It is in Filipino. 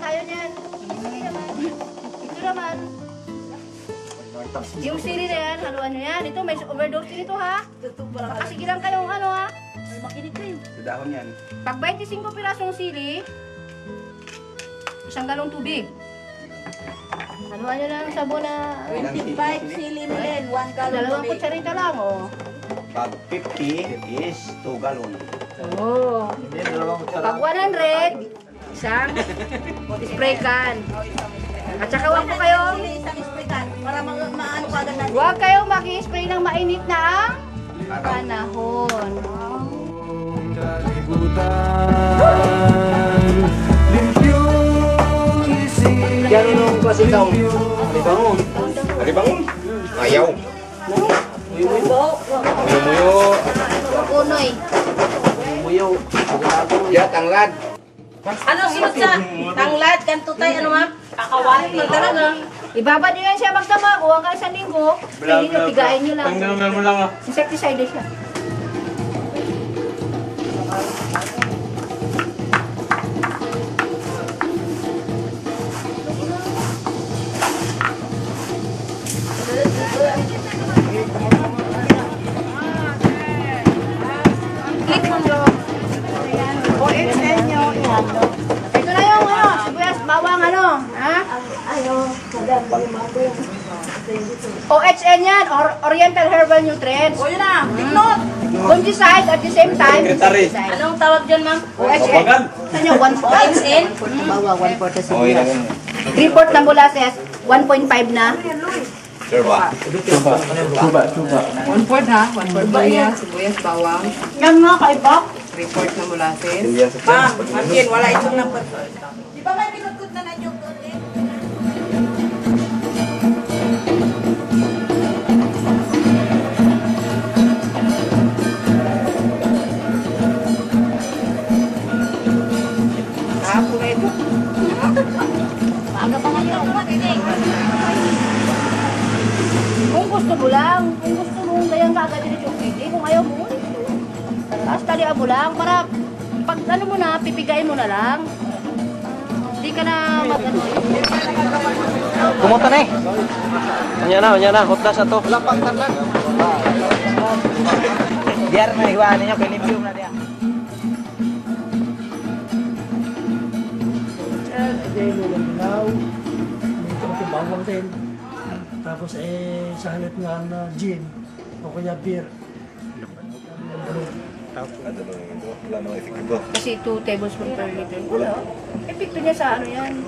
tayo niyan. Ito naman. Yung sili na yan, haluan nyo yan. Ito, may overdose din ito ha. Sige lang kayong ano ha. Makinig kayo. Sa dahon yan. Pag 25 pirasong sili, isang galong tubig. Haluan nyo lang sabon na... 25 sili million, 1 gallon. Dalawang kutsarita lang, oh. Pag 50 is 2 gallon. Oh. Pag 100, isang spray can. At saka huwag po kayong... Isang spray can, para maano ka agad natin. Huwag kayong mag-spray ng mainit na panahon. Yan nung klase ikaw. Halibangon. Halibangon. Ayaw. Muyo. Punoy. Muyo. Ya, tanglad. Ano sunod sa tanglad, kantutay, ano ma'am? Kakawati. Talaga. Ibabad nyo yan siya magdama. Kuha ka isang linggo. Pili nyo, tigain nyo lang. Tanggal mo lang ah. Insecticide siya. Click mo nyo. Ito na yung ano, sibuyas, bawang ano, ha? OHN yan, Oriental Herbal Nutrients. O yun na, tiknot. Fungicide at the same time. Secretary. Anong tawag dyan ma'am? OHN. Ano yun, 1/4. OHN? Bawa, 1/4 na Oh, sibuyas. yan. 3/4 na molasses, 1.5 na. Sure ba? Suba. 1/4 ha? 1/4 sibuyas, sibuyas, bawang, Yan nga, kay Bob. 3/4 na molasses. Ma'am, ma'am wala itong number. Di ba may pinagkut na na-joke doon eh? Kahapon na ito. Maaga pa nga yun. Kung gusto mo lang, kung gusto mo, kayang kagad din yung pwede. Kung ayaw mo, tapos talian mo lang para pag ano mo na, pipigain mo na lang. Hindi ka na mag-ano. Kumuta na eh. Anya na, hotdas na to. Lapang tanlan. Biar na iwanan niyo, pinimpium na diya. Bawang din. Tapos sa halip nga na gin o kaya beer. Wala nang efektibo. Kasi 2 tablespoons per liter. Wala. Epekto niya sa ano yan.